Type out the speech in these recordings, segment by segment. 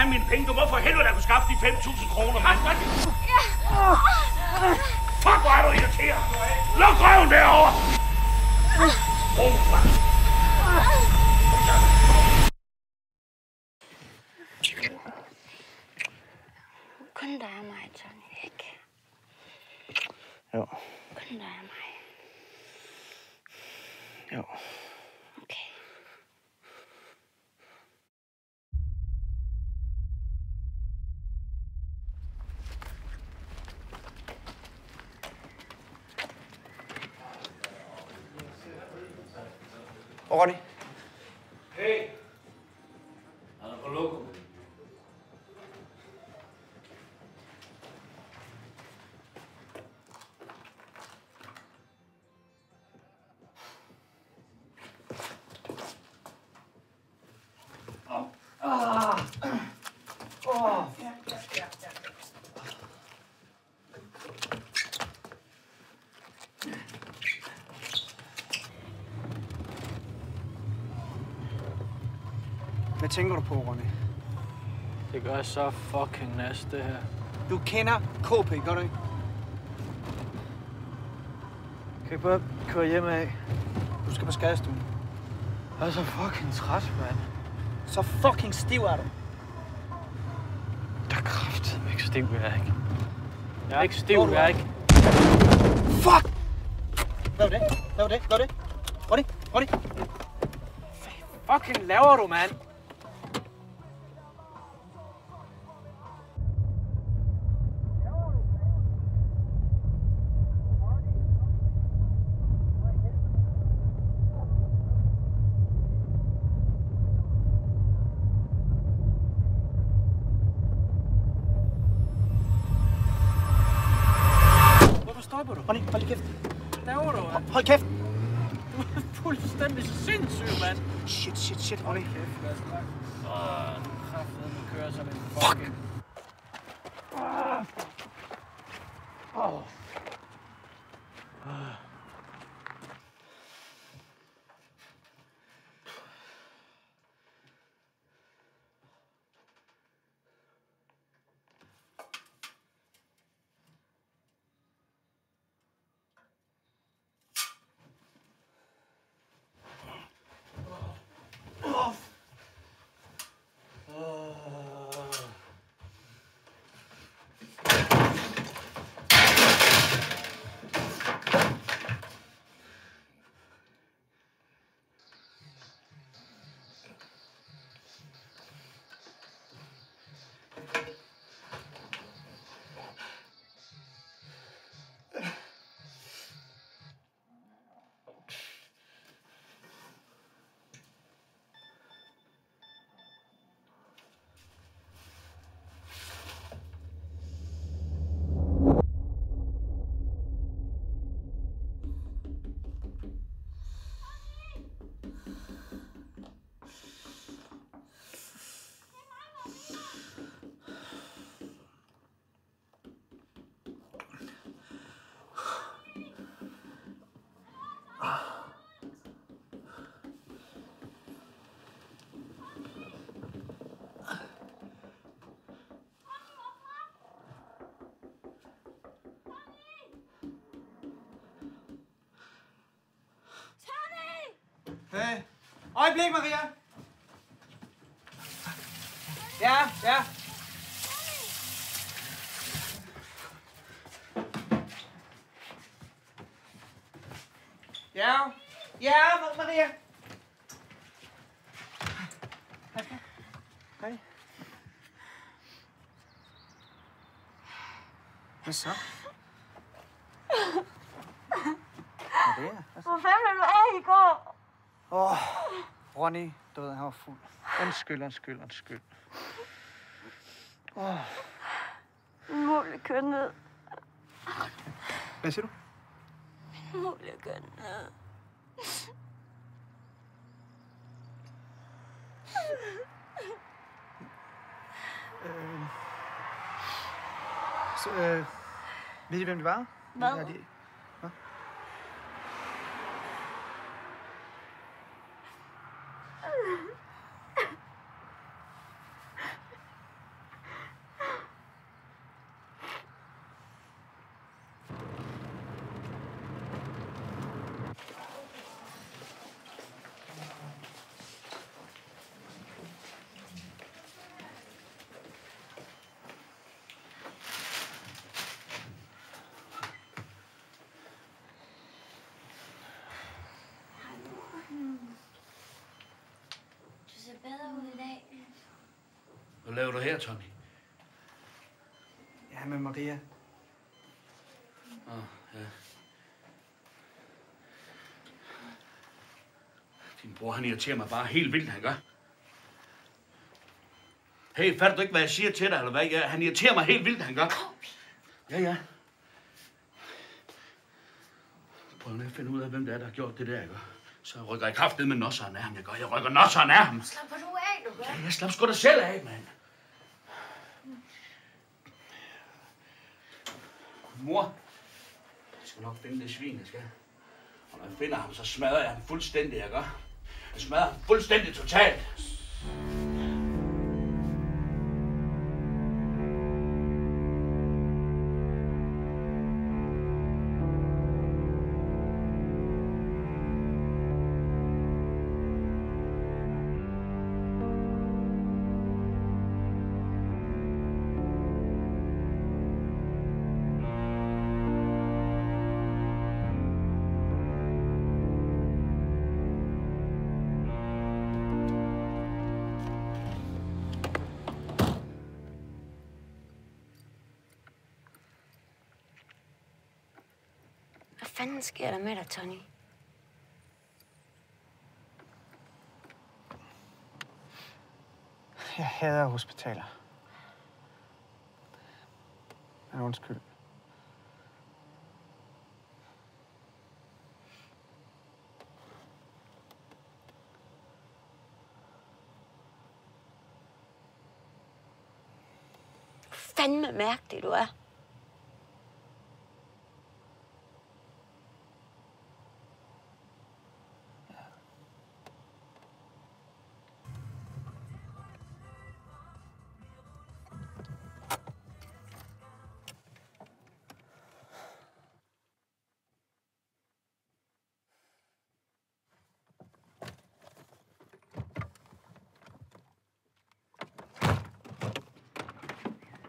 have mine penge. Du må for helvede da kunne skaffe de 5.000 kroner, mand. Ja. Fuck, hvor er du irriteret. Luk røven derovre. Kun dig og mig, Johnny, ikke? Jo. Kun dig og mig. Jo. Okay. Og Ronny? Hey. Han er på lokum. Hvad tænker du på, Ronny? Det gør så fucking næst, det her. Du kender KP, gør du ikke? Kan I bare køre hjem af? Du skal på skadestuen. Jeg er så fucking træt, mand. Så fucking stiv er du. Der er kraftedeme ikke stiv, jeg er ikke. Jeg er Ja, ikke stiv, hvor er du jeg er af? ikke. Fuck! Hvad var det? Hvad var det? Hvad var det? Ronny? Ronny? Hvad fucking laver du, mand? Hvorfor stopper du? Ronny, hold kæft. Hvad laver du, mand? Hold kæft! Du er fuldstændig sindssyg, mand. Shit, Ronny. Kæft, lad os snakke. Nu kraftedeme kører som en fucking... Hey. Øjeblik, Maria. Ja. Ja, Maria. Hej. Hvad så? Maria? Hvor fanden blev du af i går? Ronny, du ved, han var fuld. Undskyld. Min mor blev kørt ned. Hvad siger du? Min mor blev kørt ned. Ved I, hvem det var? Hvad? Ja, hvad? Hvad laver du her, Tony? Ja, med Maria. Ja. Din bror, han irriterer mig bare helt vildt, han gør. Hey, fatter du ikke, hvad jeg siger til dig, eller hvad? Ja, han irriterer mig helt vildt, han gør. Ja. Prøv nu at finde ud af, hvem det er, der har gjort det der, ikke? Så rykker jeg kraftedet med nosseren af ham, jeg gør. Jeg rykker nosseren af ham. Slapper du af, du gør? Ja, jeg slapper sgu da selv af, mand. Mor, jeg skal nok finde det svin, jeg skal. Og når jeg finder ham, så smadrer jeg ham fuldstændig, jeg gør. Jeg smadrer ham fuldstændig totalt. Hvad fanden sker der med dig, Tony? Jeg hader hospitaler. Men undskyld. Fandme mærkelig, du er.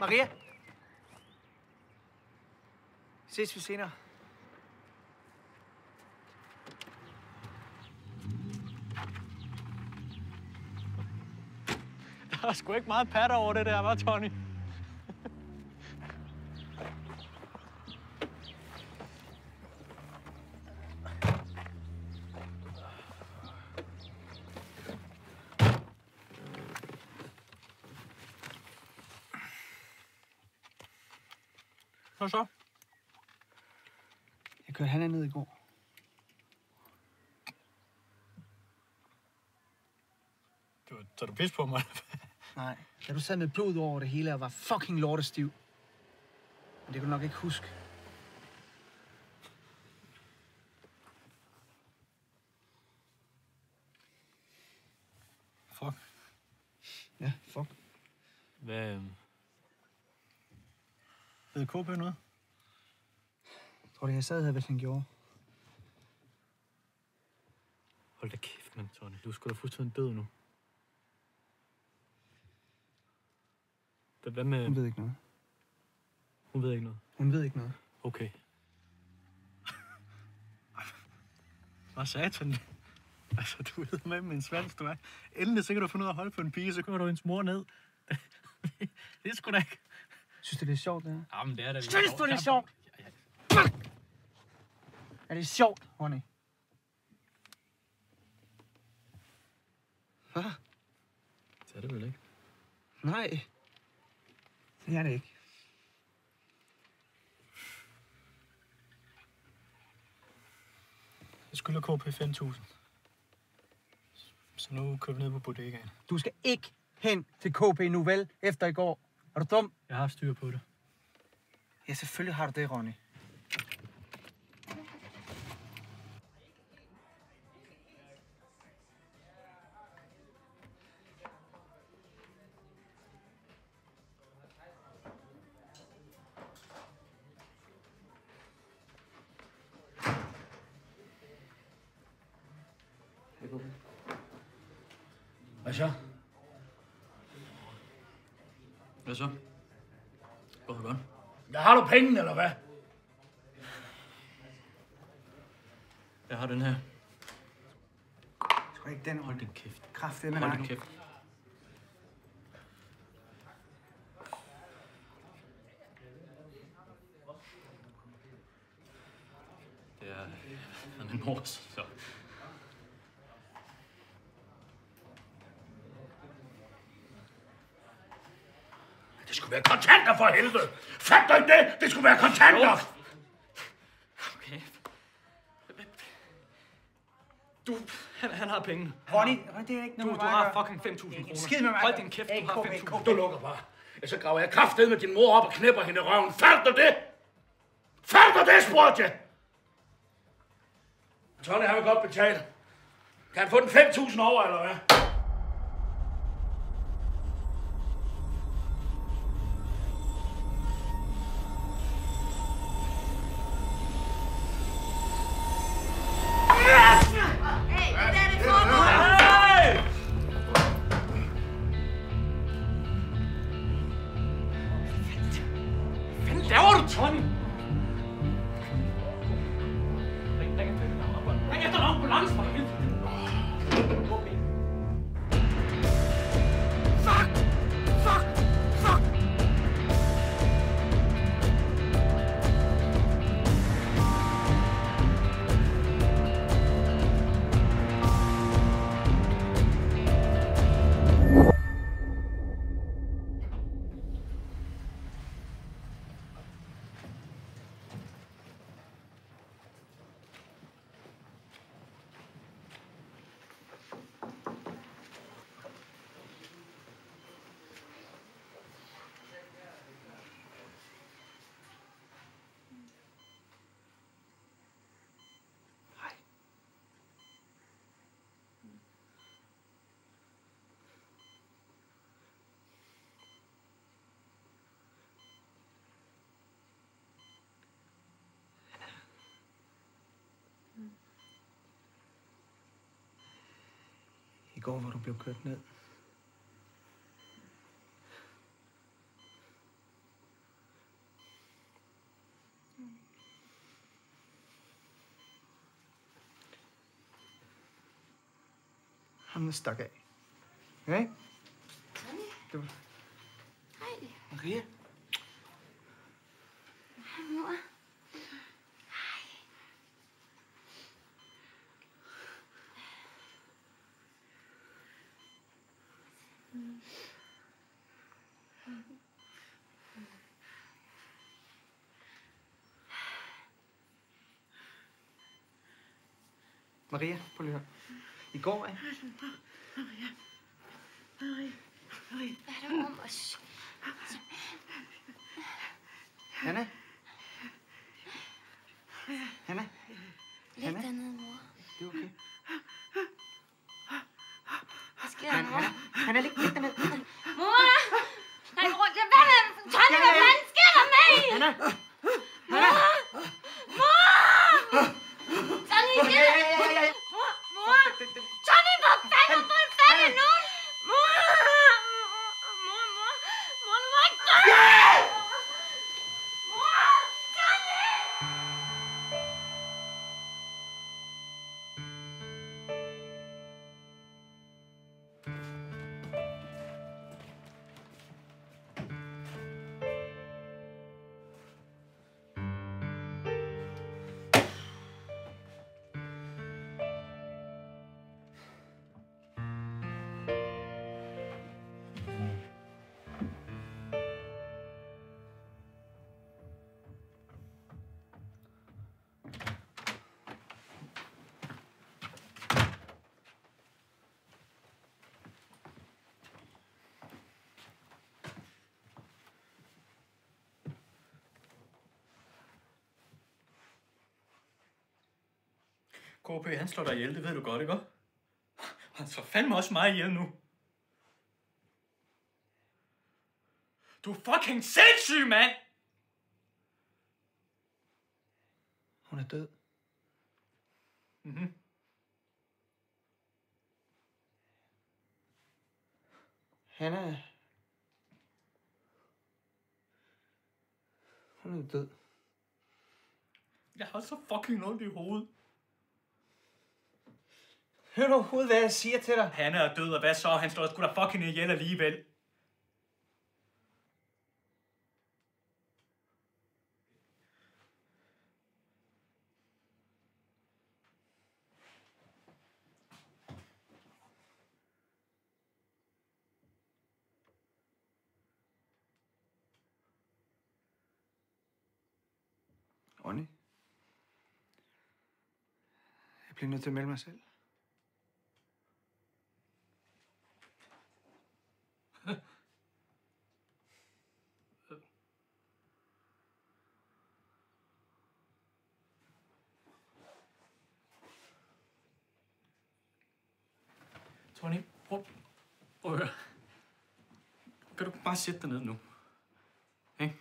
Maria! Ses vi senere. Der er sgu ikke meget patter over det der, hva', Tony? Hvad så? Jeg kørte Hanna ned i går. Tager du pis på mig? Nej, da du sad med blod over det hele og var fucking lortestiv. Men det kunne du nok ikke huske. Fuck. Ja, fuck. Hvad? Ved KB noget? Tror du, jeg sad her, hvis han gjorde? Hold da kæft, mand, Tony. Du er sgu da fuldstændig død nu. Hvad med... Hun ved ikke noget. Hun ved ikke noget? Hun ved ikke noget. Okay. Hvad satan? Altså, du ved med en svans, du er. Endelig så kan du finde ud af at holde på en pige, så kører du hendes mor ned. Det er sgu da ikke. Synes du, det er sjovt, det her? Jamen, det er da... Synes du, det er sjovt? Er det sjovt, honey? Hvad? Det er det vel ikke? Nej. Det er det ikke. Jeg skylder KP 5.000. Så nu kører vi ned på bodegaen. Du skal ikke hen til KB nu, vel? Efter i går. Er du dum? Jeg har styr på det. Ja, selvfølgelig har du det, Ronny. Hvad så? Hvad så? Går det godt? Der har du penge, eller hvad? Jeg har den her. Tror ikke den, Hold din kæft. Kraft, det med Hold dig. din kæft. er min mors, så... Det skulle være kontanter for helvede! Fat dig det! Det skulle være kontanter! Okay. Han har pengene. Ronny, det er ikke noget, Du har fucking 5.000 kroner. Skid med mig. Hold din kæft, du har 5.000. Du lukker bare. Så graver jeg kraftedet med din mor op og knæpper hende i røven. Faldt du det? Faldt du det, spurgte jeg? Tony, han vil godt betale. Kan han få den 5.000 over, eller hvad? I går, hvor du blev kørt ned. Ham stak af. Okay? Du... Hej. Maria? Hej, mor. Maria, prøv lige at høre. I går, Hvad er der om os? Hanna? Hanna? Læg dernede, mor. Det er okay. Hvad sker der, mor? Hanna, læg dernede. Mor! Nej, mor, det er hvad? Tony, hvad fanden sker der med I? Hanna! Mor! Mor! Tony, sker der? Mor! Tony, hvor fanden får I fat i nogen? Mor! Mor, du må ikke gøre det! Mor! Tony! KP, han slår dig ihjel, det ved du godt, ikke? Han slår fandme også mig ihjel nu. Du er fucking sindssyg, mand! Hun er død. Mhm. Hanna... Hun er død. Jeg har så fucking ondt i hovedet. Hør du overhovedet, hvad jeg siger til dig? Han er død, og hvad så? Han slår sgu da fucking ihjel alligevel. Ronny. Jeg bliver nødt til at melde mig selv. Tony, prøv at høre. Kan du bare sætte dig ned nu? Ikke?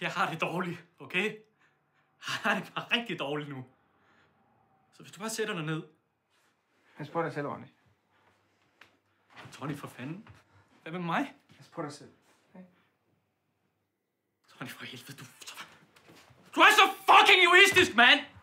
Jeg har det dårligt, okay? Jeg har det bare rigtig dårligt nu. Så hvis du bare sætter dig ned... Pas på dig selv, Ronny. Tony, for fanden. Hvad med mig? Pas på dig selv. Okay? Tony, for helvede, du er så fucking egoistisk, mand!